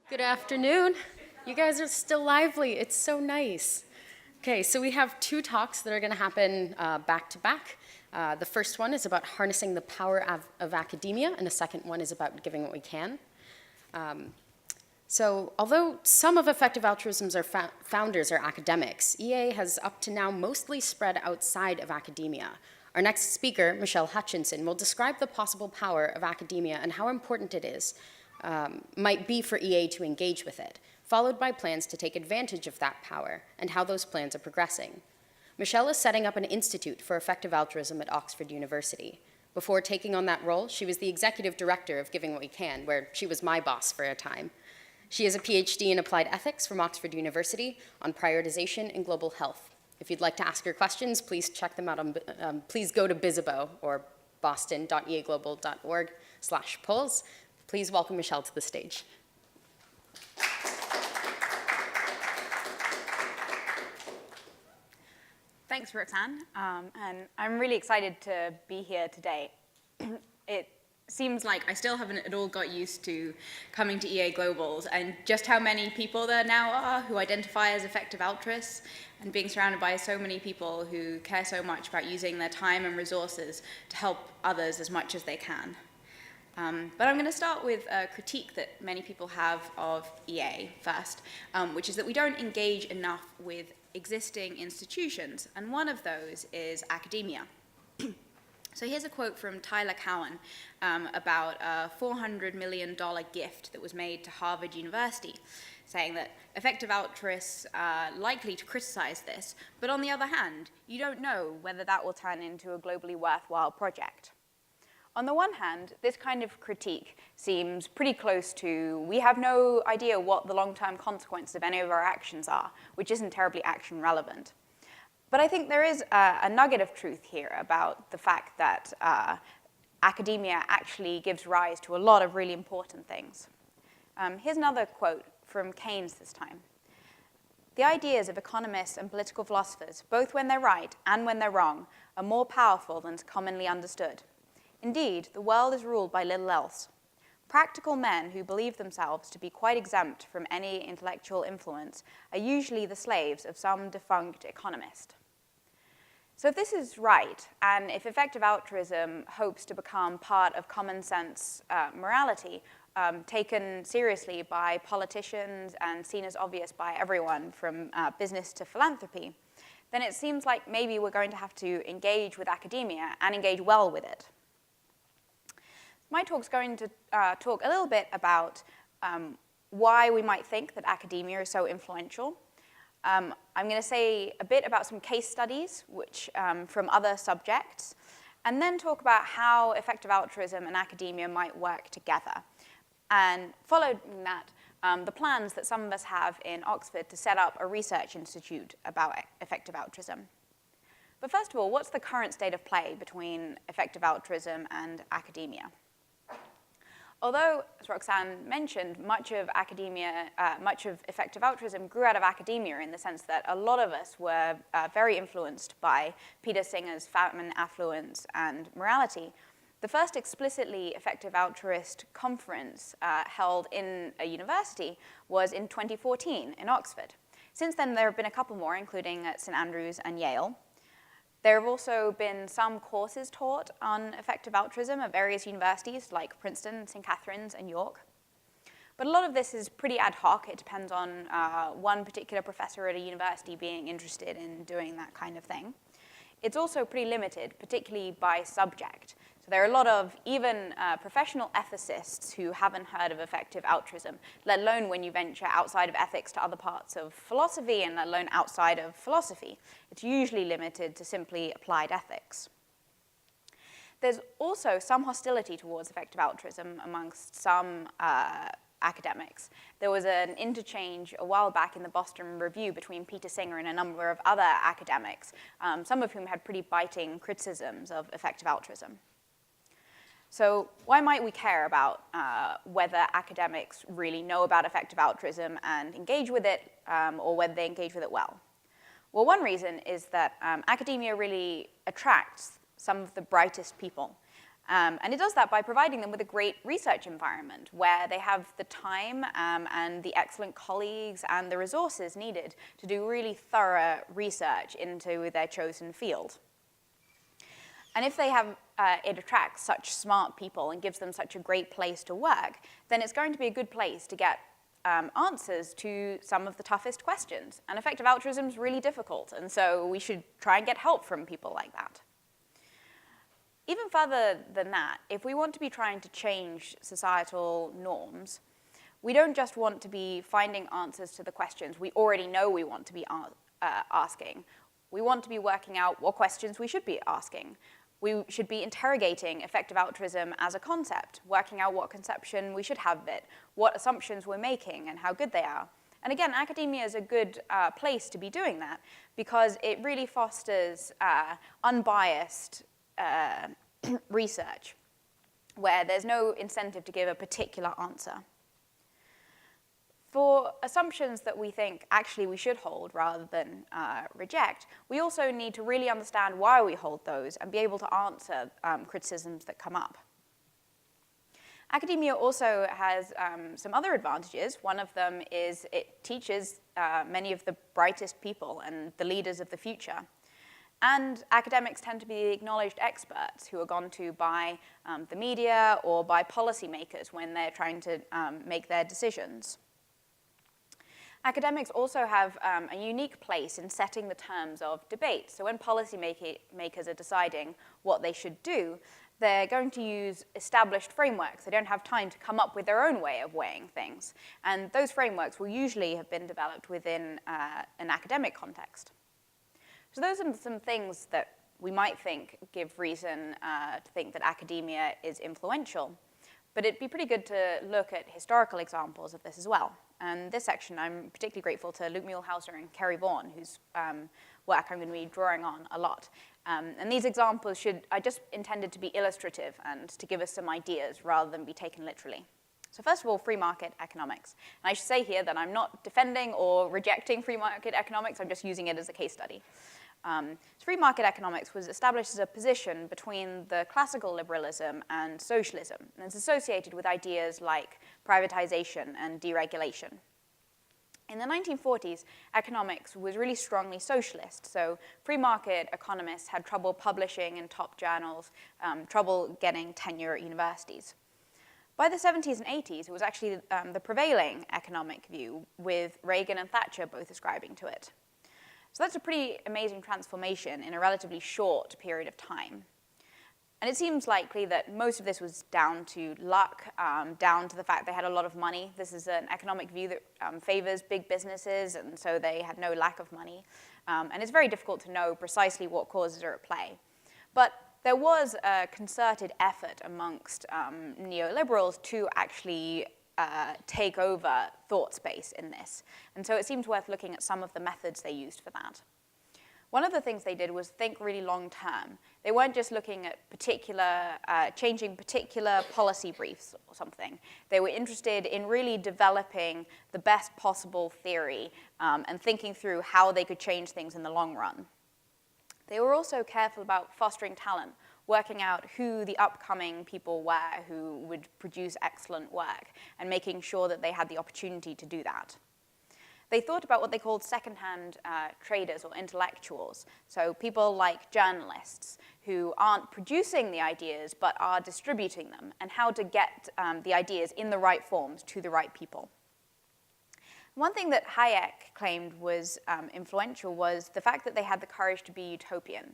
Good afternoon. You guys are still lively. It's so nice. Okay, so we have two talks that are going to happen back to back. The first one is about harnessing the power of academia, and the second one is about giving what we can. So although some of effective altruism's founders are academics, EA has up to now mostly spread outside of academia. Our next speaker, Michele Hutchinson, will describe the possible power of academia and how important it is might be for EA to engage with it, followed by plans to take advantage of that power and how those plans are progressing. Michele is setting up an institute for effective altruism at Oxford University. Before taking on that role, she was the executive director of Giving What We Can, where she was my boss for a time. She has a PhD in applied ethics from Oxford University on prioritization and global health. If you'd like to ask her questions, please check them out on, please go to Bizzabo or boston.eaglobal.org/polls. Please welcome Michele to the stage. Thanks, Roxanne, and I'm really excited to be here today. It seems like I still haven't at all got used to coming to EA Globals and just how many people there now are who identify as effective altruists, and being surrounded by so many people who care so much about using their time and resources to help others as much as they can. But I'm going to start with a critique that many people have of EA first, which is that we don't engage enough with existing institutions, and one of those is academia. So here's a quote from Tyler Cowen about a $400 million gift that was made to Harvard University, saying that effective altruists are likely to criticize this, but on the other hand, you don't know whether that will turn into a globally worthwhile project. On the one hand, this kind of critique seems pretty close to, we have no idea what the long-term consequences of any of our actions are, which isn't terribly action relevant. But I think there is a nugget of truth here about the fact that academia actually gives rise to a lot of really important things. Here's another quote from Keynes this time. "The ideas of economists and political philosophers, both when they're right and when they're wrong, are more powerful than is commonly understood. Indeed, the world is ruled by little else. Practical men who believe themselves to be quite exempt from any intellectual influence are usually the slaves of some defunct economist." So if this is right, and if effective altruism hopes to become part of common sense morality, taken seriously by politicians and seen as obvious by everyone from business to philanthropy, then it seems like maybe we're going to have to engage with academia and engage well with it. My talk's going to talk a little bit about why we might think that academia is so influential. I'm going to say a bit about some case studies which, from other subjects, and then talk about how effective altruism and academia might work together. And following that, the plans that some of us have in Oxford to set up a research institute about effective altruism. But first of all, what's the current state of play between effective altruism and academia? Although, as Roxanne mentioned, much of effective altruism grew out of academia in the sense that a lot of us were very influenced by Peter Singer's Famine, Affluence, and Morality, the first explicitly effective altruist conference held in a university was in 2014 in Oxford. Since then, there have been a couple more, including at St. Andrews and Yale. There have also been some courses taught on effective altruism at various universities like Princeton, St. Catherine's, and York. But a lot of this is pretty ad hoc. It depends on one particular professor at a university being interested in doing that kind of thing. It's also pretty limited, particularly by subject. So there are a lot of even professional ethicists who haven't heard of effective altruism, let alone when you venture outside of ethics to other parts of philosophy, and let alone outside of philosophy. It's usually limited to simply applied ethics. There's also some hostility towards effective altruism amongst some academics. There was an interchange a while back in the Boston Review between Peter Singer and a number of other academics, some of whom had pretty biting criticisms of effective altruism. So why might we care about whether academics really know about effective altruism and engage with it, or whether they engage with it well? Well, one reason is that academia really attracts some of the brightest people. And it does that by providing them with a great research environment where they have the time and the excellent colleagues and the resources needed to do really thorough research into their chosen field. And if they have, it attracts such smart people and gives them such a great place to work, then it's going to be a good place to get answers to some of the toughest questions. And effective altruism is really difficult, and so we should try and get help from people like that. Even further than that, if we want to be trying to change societal norms, we don't just want to be finding answers to the questions we already know we want to be asking. We want to be working out what questions we should be asking. We should be interrogating effective altruism as a concept, working out what conception we should have of it, what assumptions we're making, and how good they are. And again, academia is a good place to be doing that because it really fosters unbiased research where there's no incentive to give a particular answer. For assumptions that we think actually we should hold rather than reject, we also need to really understand why we hold those and be able to answer criticisms that come up. Academia also has some other advantages. One of them is it teaches many of the brightest people and the leaders of the future. And academics tend to be the acknowledged experts who are gone to by the media or by policymakers when they're trying to make their decisions. Academics also have a unique place in setting the terms of debate. So when policymakers are deciding what they should do, they're going to use established frameworks. They don't have time to come up with their own way of weighing things. And those frameworks will usually have been developed within an academic context. So those are some things that we might think give reason to think that academia is influential. But it'd be pretty good to look at historical examples of this as well. And this section, I'm particularly grateful to Luke Muehlhauser and Kerry Vaughan, whose work I'm going to be drawing on a lot. And these examples are just intended to be illustrative and to give us some ideas rather than be taken literally. So first of all, free market economics. And I should say here that I'm not defending or rejecting free market economics, I'm just using it as a case study. Free market economics was established as a position between the classical liberalism and socialism, and it's associated with ideas like privatization and deregulation. In the 1940s, economics was really strongly socialist, so free market economists had trouble publishing in top journals, trouble getting tenure at universities. By the 70s and 80s, it was actually the prevailing economic view, with Reagan and Thatcher both ascribing to it. So that's a pretty amazing transformation in a relatively short period of time. And it seems likely that most of this was down to luck, down to the fact they had a lot of money. This is an economic view that favors big businesses, and so they had no lack of money. And it's very difficult to know precisely what causes are at play. But there was a concerted effort amongst neoliberals to actually take over thought space in this. And so it seems worth looking at some of the methods they used for that. One of the things they did was think really long term. They weren't just looking at changing particular policy briefs or something. They were interested in really developing the best possible theory and thinking through how they could change things in the long run. They were also careful about fostering talent, working out who the upcoming people were who would produce excellent work, and making sure that they had the opportunity to do that. They thought about what they called second-hand traders or intellectuals, so people like journalists who aren't producing the ideas but are distributing them, and how to get the ideas in the right forms to the right people. One thing that Hayek claimed was influential was the fact that they had the courage to be utopian.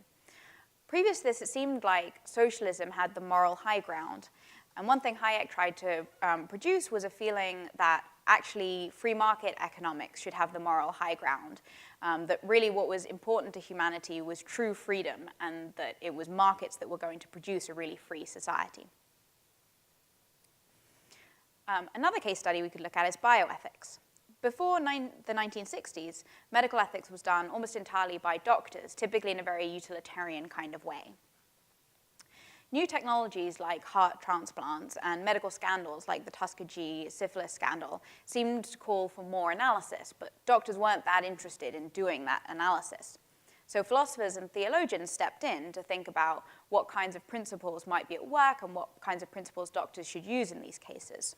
Previous to this, it seemed like socialism had the moral high ground. And one thing Hayek tried to produce was a feeling that actually free market economics should have the moral high ground, that really what was important to humanity was true freedom, and that it was markets that were going to produce a really free society. Another case study we could look at is bioethics. Before the 1960s, medical ethics was done almost entirely by doctors, typically in a very utilitarian kind of way. New technologies like heart transplants and medical scandals like the Tuskegee syphilis scandal seemed to call for more analysis, but doctors weren't that interested in doing that analysis. So philosophers and theologians stepped in to think about what kinds of principles might be at work and what kinds of principles doctors should use in these cases.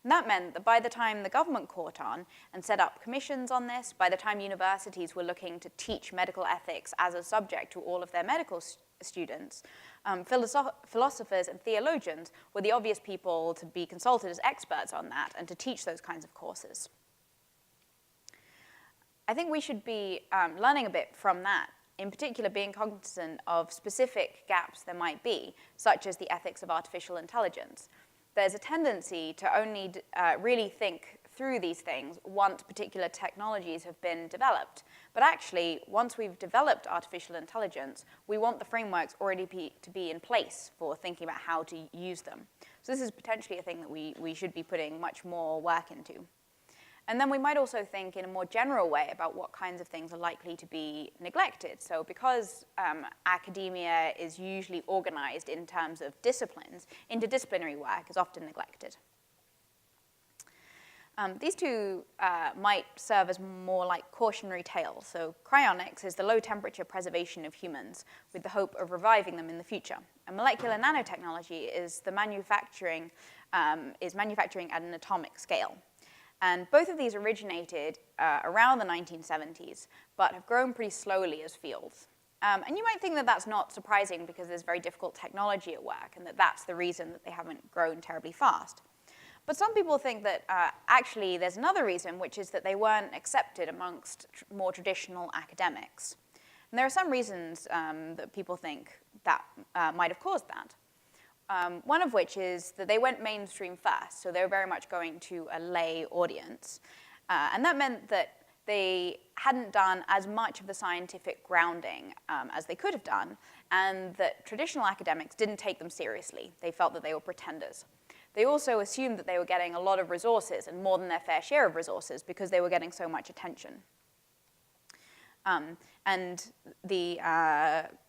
And that meant that by the time the government caught on and set up commissions on this, by the time universities were looking to teach medical ethics as a subject to all of their medical students, philosophers and theologians were the obvious people to be consulted as experts on that and to teach those kinds of courses. I think we should be learning a bit from that, in particular being cognizant of specific gaps there might be, such as the ethics of artificial intelligence. There's a tendency to only really think through these things once particular technologies have been developed. But actually, once we've developed artificial intelligence, we want the frameworks already to be in place for thinking about how to use them. So this is potentially a thing that we should be putting much more work into. And then we might also think in a more general way about what kinds of things are likely to be neglected. So because academia is usually organized in terms of disciplines, interdisciplinary work is often neglected. These two might serve as more like cautionary tales. So cryonics is the low temperature preservation of humans with the hope of reviving them in the future. And molecular nanotechnology is manufacturing at an atomic scale. And both of these originated around the 1970s, but have grown pretty slowly as fields. And you might think that that's not surprising because there's very difficult technology at work, and that that's the reason that they haven't grown terribly fast. But some people think that actually there's another reason, which is that they weren't accepted amongst more traditional academics. And there are some reasons that people think that might have caused that. One of which is that they went mainstream first, so they were very much going to a lay audience. And that meant that they hadn't done as much of the scientific grounding as they could have done, and that traditional academics didn't take them seriously. They felt that they were pretenders. They also assumed that they were getting a lot of resources, and more than their fair share of resources, because they were getting so much attention. And the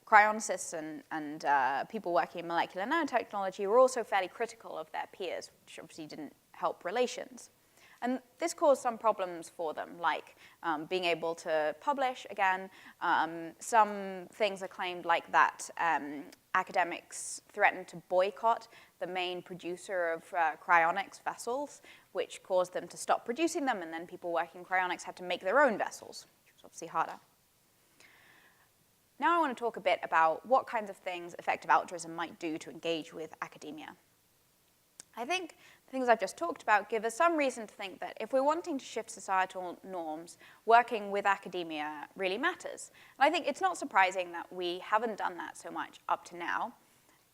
cryonicists and people working in molecular nanotechnology were also fairly critical of their peers, which obviously didn't help relations. And this caused some problems for them, like being able to publish again. Some things are claimed like that academics threatened to boycott the main producer of cryonics vessels, which caused them to stop producing them, and then people working in cryonics had to make their own vessels, which was obviously harder. Now I want to talk a bit about what kinds of things effective altruism might do to engage with academia. I think the things I've just talked about give us some reason to think that if we're wanting to shift societal norms, working with academia really matters. And I think it's not surprising that we haven't done that so much up to now.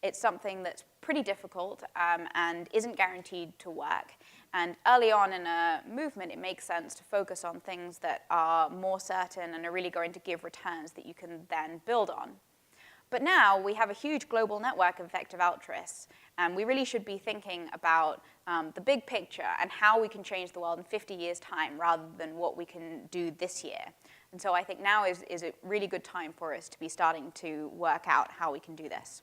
It's something that's pretty difficult and isn't guaranteed to work. And early on in a movement, it makes sense to focus on things that are more certain and are really going to give returns that you can then build on. But now we have a huge global network of effective altruists, and we really should be thinking about the big picture and how we can change the world in 50 years' time rather than what we can do this year. And so I think now is a really good time for us to be starting to work out how we can do this.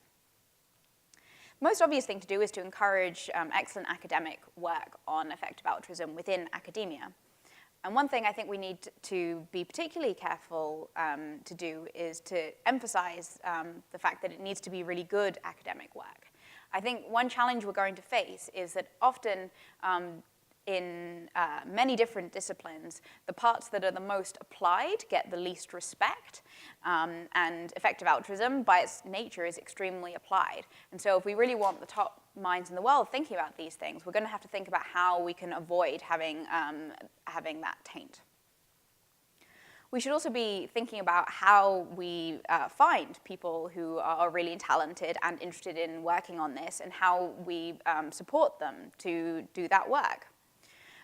The most obvious thing to do is to encourage excellent academic work on effective altruism within academia. And one thing I think we need to be particularly careful to do is to emphasize the fact that it needs to be really good academic work. I think one challenge we're going to face is that often in many different disciplines, the parts that are the most applied get the least respect, and effective altruism, by its nature, is extremely applied. And so if we really want the top minds in the world thinking about these things, we're going to have to think about how we can avoid having that taint. We should also be thinking about how we find people who are really talented and interested in working on this, and how we support them to do that work.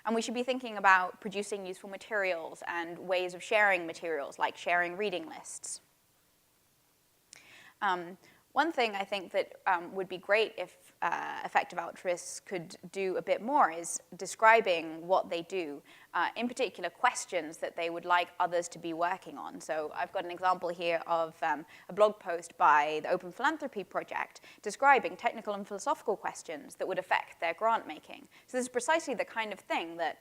And we should be thinking about producing useful materials and ways of sharing materials, like sharing reading lists. One thing I think that would be great if effective altruists could do a bit more is describing what they do, in particular questions that they would like others to be working on. So I've got an example here of a blog post by the Open Philanthropy Project describing technical and philosophical questions that would affect their grant making. So this is precisely the kind of thing that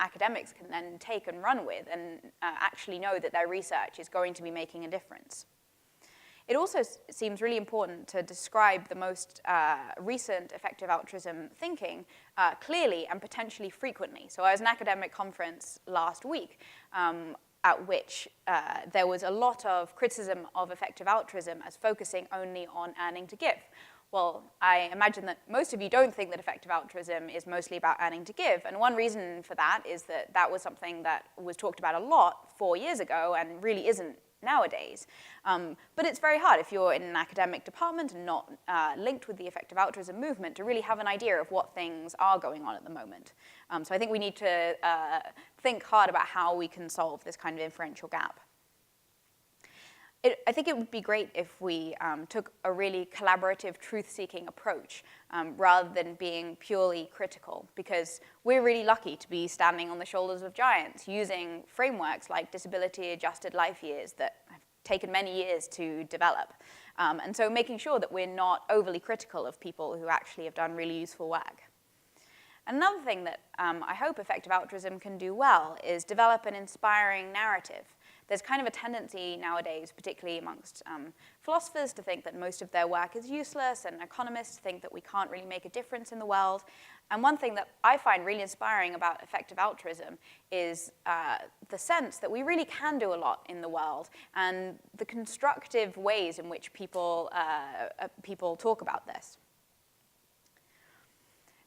academics can then take and run with and actually know that their research is going to be making a difference. It also seems really important to describe the most recent effective altruism thinking clearly and potentially frequently. So I was at an academic conference last week at which there was a lot of criticism of effective altruism as focusing only on earning to give. Well, I imagine that most of you don't think that effective altruism is mostly about earning to give, and one reason for that is that that was something that was talked about a lot 4 years ago and really isn't nowadays. But it's very hard if you're in an academic department and not linked with the effective altruism movement to really have an idea of what things are going on at the moment. So I think we need to think hard about how we can solve this kind of inferential gap. I think it would be great if we took a really collaborative, truth-seeking approach rather than being purely critical, because we're really lucky to be standing on the shoulders of giants using frameworks like disability-adjusted life years that have taken many years to develop. And so making sure that we're not overly critical of people who actually have done really useful work. Another thing that I hope effective altruism can do well is develop an inspiring narrative. There's kind of a tendency nowadays, particularly amongst philosophers, to think that most of their work is useless, and economists to think that we can't really make a difference in the world. And one thing that I find really inspiring about effective altruism is the sense that we really can do a lot in the world, and the constructive ways in which people talk about this.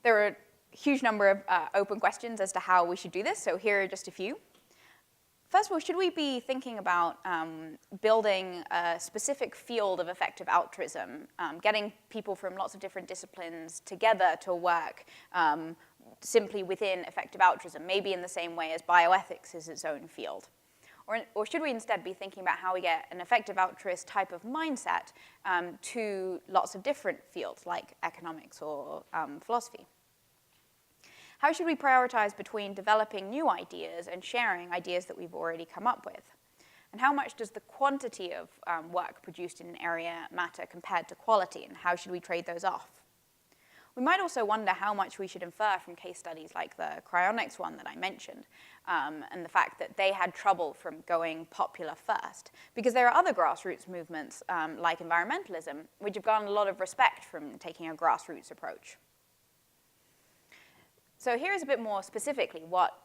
There are a huge number of open questions as to how we should do this, so here are just a few. First of all, should we be thinking about building a specific field of effective altruism, getting people from lots of different disciplines together to work simply within effective altruism, maybe in the same way as bioethics is its own field? Or should we instead be thinking about how we get an effective altruist type of mindset to lots of different fields like economics or philosophy? How should we prioritize between developing new ideas and sharing ideas that we've already come up with? And how much does the quantity of work produced in an area matter compared to quality, and how should we trade those off? We might also wonder how much we should infer from case studies like the cryonics one that I mentioned, and the fact that they had trouble from going popular first. Because there are other grassroots movements, like environmentalism, which have gotten a lot of respect from taking a grassroots approach. So here's a bit more specifically what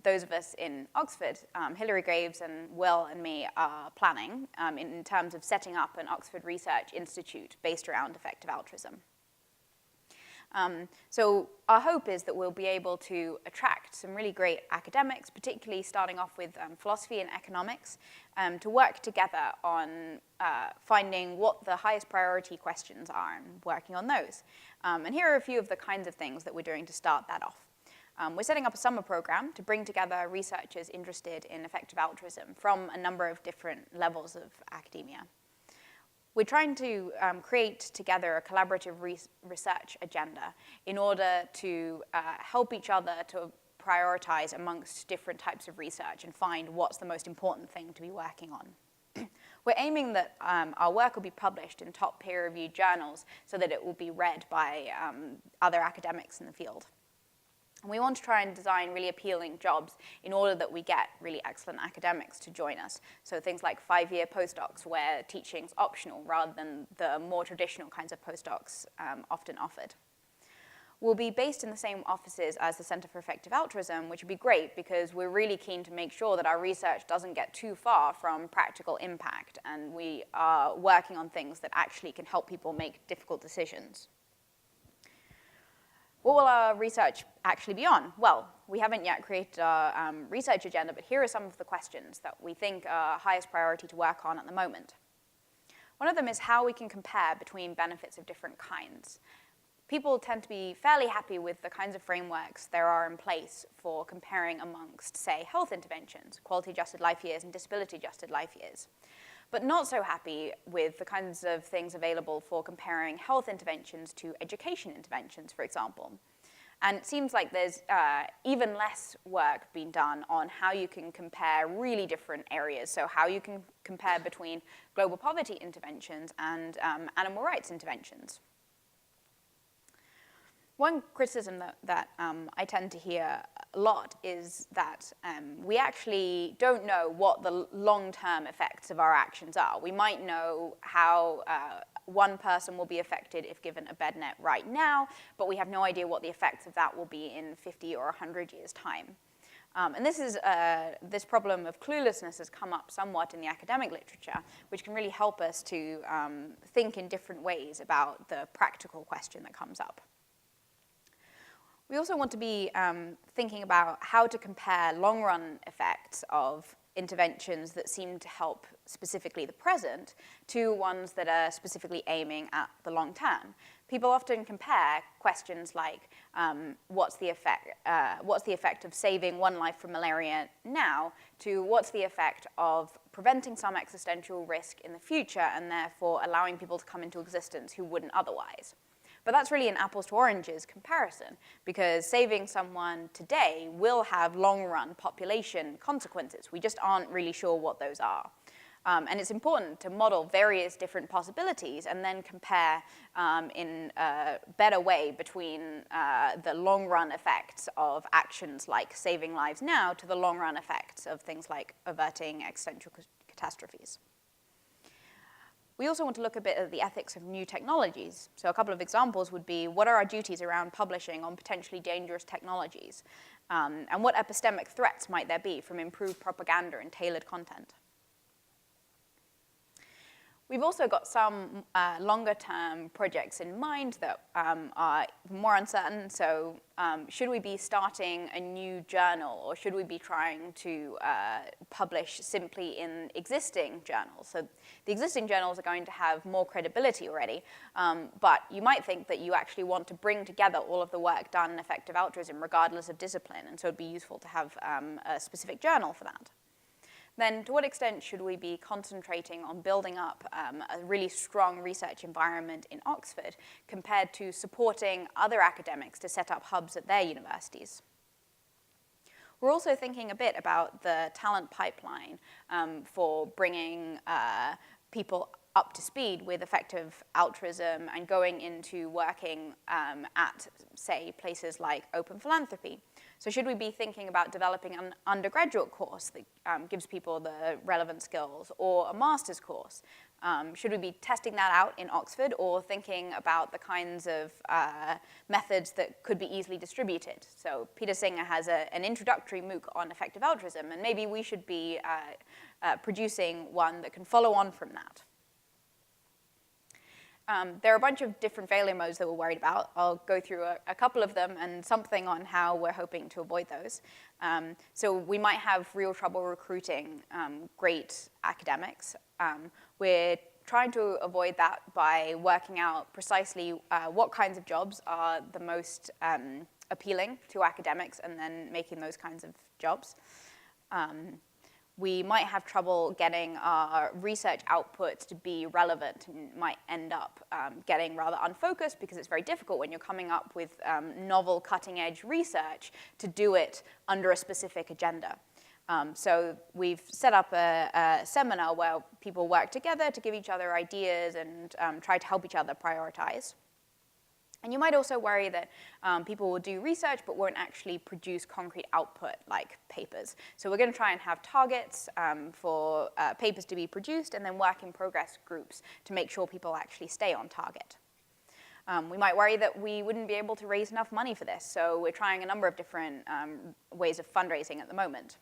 those of us in Oxford, Hilary Graves and Will and me, are planning in terms of setting up an Oxford Research Institute based around effective altruism. So our hope is that we'll be able to attract some really great academics, particularly starting off with philosophy and economics, to work together on finding what the highest priority questions are and working on those. And here are a few of the kinds of things that we're doing to start that off. We're setting up a summer program to bring together researchers interested in effective altruism from a number of different levels of academia. We're trying to create together a collaborative research agenda in order to help each other to prioritize amongst different types of research and find what's the most important thing to be working on. We're aiming that our work will be published in top peer-reviewed journals so that it will be read by other academics in the field. And we want to try and design really appealing jobs in order that we get really excellent academics to join us. So things like 5-year postdocs where teaching's optional rather than the more traditional kinds of postdocs often offered. We'll be based in the same offices as the Center for Effective Altruism, which would be great because we're really keen to make sure that our research doesn't get too far from practical impact, and we are working on things that actually can help people make difficult decisions. What will our research actually be on? Well, we haven't yet created our research agenda, but here are some of the questions that we think are highest priority to work on at the moment. One of them is how we can compare between benefits of different kinds. People tend to be fairly happy with the kinds of frameworks there are in place for comparing amongst, say, health interventions, quality-adjusted life years and disability-adjusted life years. but not so happy with the kinds of things available for comparing health interventions to education interventions, for example. And it seems like there's even less work being done on how you can compare really different areas. So how you can compare between global poverty interventions and animal rights interventions. One criticism that I tend to hear a lot is that we actually don't know what the long-term effects of our actions are. We might know how one person will be affected if given a bed net right now, but we have no idea what the effects of that will be in 50 or 100 years' time. And this problem of cluelessness has come up somewhat in the academic literature, which can really help us to think in different ways about the practical question that comes up. We also want to be thinking about how to compare long-run effects of interventions that seem to help specifically the present to ones that are specifically aiming at the long term. People often compare questions like, what's the effect of saving one life from malaria now to what's the effect of preventing some existential risk in the future and therefore allowing people to come into existence who wouldn't otherwise. But that's really an apples to oranges comparison, because saving someone today will have long-run population consequences. We just aren't really sure what those are. And it's important to model various different possibilities and then compare in a better way between the long-run effects of actions like saving lives now to the long-run effects of things like averting existential catastrophes. We also want to look a bit at the ethics of new technologies. So a couple of examples would be, what are our duties around publishing on potentially dangerous technologies? And what epistemic threats might there be from improved propaganda and tailored content? We've also got some longer-term projects in mind that are more uncertain. So should we be starting a new journal, or should we be trying to publish simply in existing journals? So the existing journals are going to have more credibility already, but you might think that you actually want to bring together all of the work done in effective altruism regardless of discipline, and so it'd be useful to have a specific journal for that. Then to what extent should we be concentrating on building up a really strong research environment in Oxford compared to supporting other academics to set up hubs at their universities? We're also thinking a bit about the talent pipeline for bringing people up to speed with effective altruism and going into working at, say, places like open philanthropy. So should we be thinking about developing an undergraduate course that gives people the relevant skills, or a master's course? Should we be testing that out in Oxford, or thinking about the kinds of methods that could be easily distributed? So Peter Singer has an introductory MOOC on effective altruism, and maybe we should be producing one that can follow on from that. There are a bunch of different failure modes that we're worried about. I'll go through a couple of them and something on how we're hoping to avoid those. So we might have real trouble recruiting great academics. We're trying to avoid that by working out precisely what kinds of jobs are the most appealing to academics and then making those kinds of jobs. We might have trouble getting our research outputs to be relevant and might end up getting rather unfocused because it's very difficult when you're coming up with novel cutting-edge research to do it under a specific agenda. So we've set up a seminar where people work together to give each other ideas and try to help each other prioritize. And you might also worry that people will do research but won't actually produce concrete output like papers. So we're going to try and have targets for papers to be produced and then work in progress groups to make sure people actually stay on target. We might worry that we wouldn't be able to raise enough money for this, so we're trying a number of different ways of fundraising at the moment.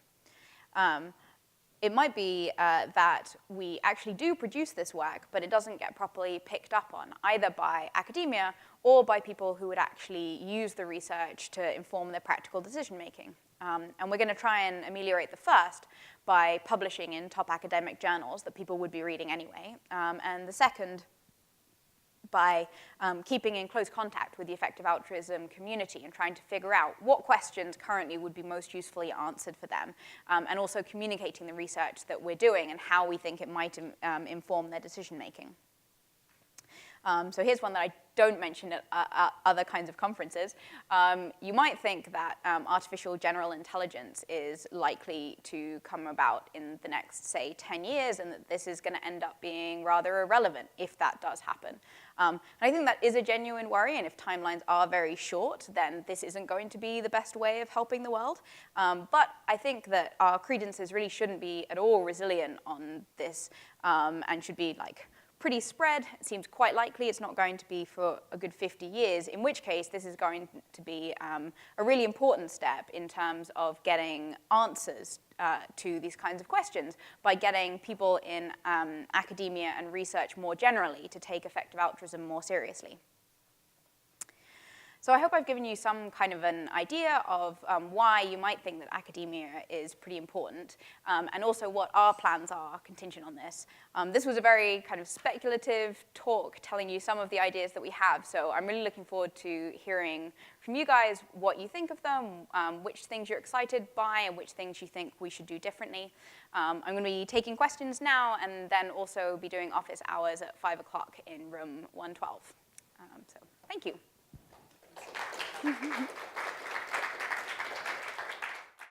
It might be that we actually do produce this work, but it doesn't get properly picked up on, either by academia or by people who would actually use the research to inform their practical decision-making. And we're going to try and ameliorate the first by publishing in top academic journals that people would be reading anyway, and the second by keeping in close contact with the effective altruism community and trying to figure out what questions currently would be most usefully answered for them, and also communicating the research that we're doing and how we think it might inform their decision making. So here's one that I don't mention at other kinds of conferences. You might think that artificial general intelligence is likely to come about in the next, say, 10 years, and that this is going to end up being rather irrelevant if that does happen. And I think that is a genuine worry, and if timelines are very short, then this isn't going to be the best way of helping the world. But I think that our credences really shouldn't be at all resilient on this, and should be like pretty spread. It seems quite likely it's not going to be for a good 50 years, in which case this is going to be a really important step in terms of getting answers to these kinds of questions by getting people in academia and research more generally to take effective altruism more seriously. So I hope I've given you some kind of an idea of why you might think that academia is pretty important, and also what our plans are contingent on this. This was a very kind of speculative talk telling you some of the ideas that we have, so I'm really looking forward to hearing from you guys what you think of them, which things you're excited by, and which things you think we should do differently. I'm going to be taking questions now, and then also be doing office hours at 5 o'clock in room 112. So thank you.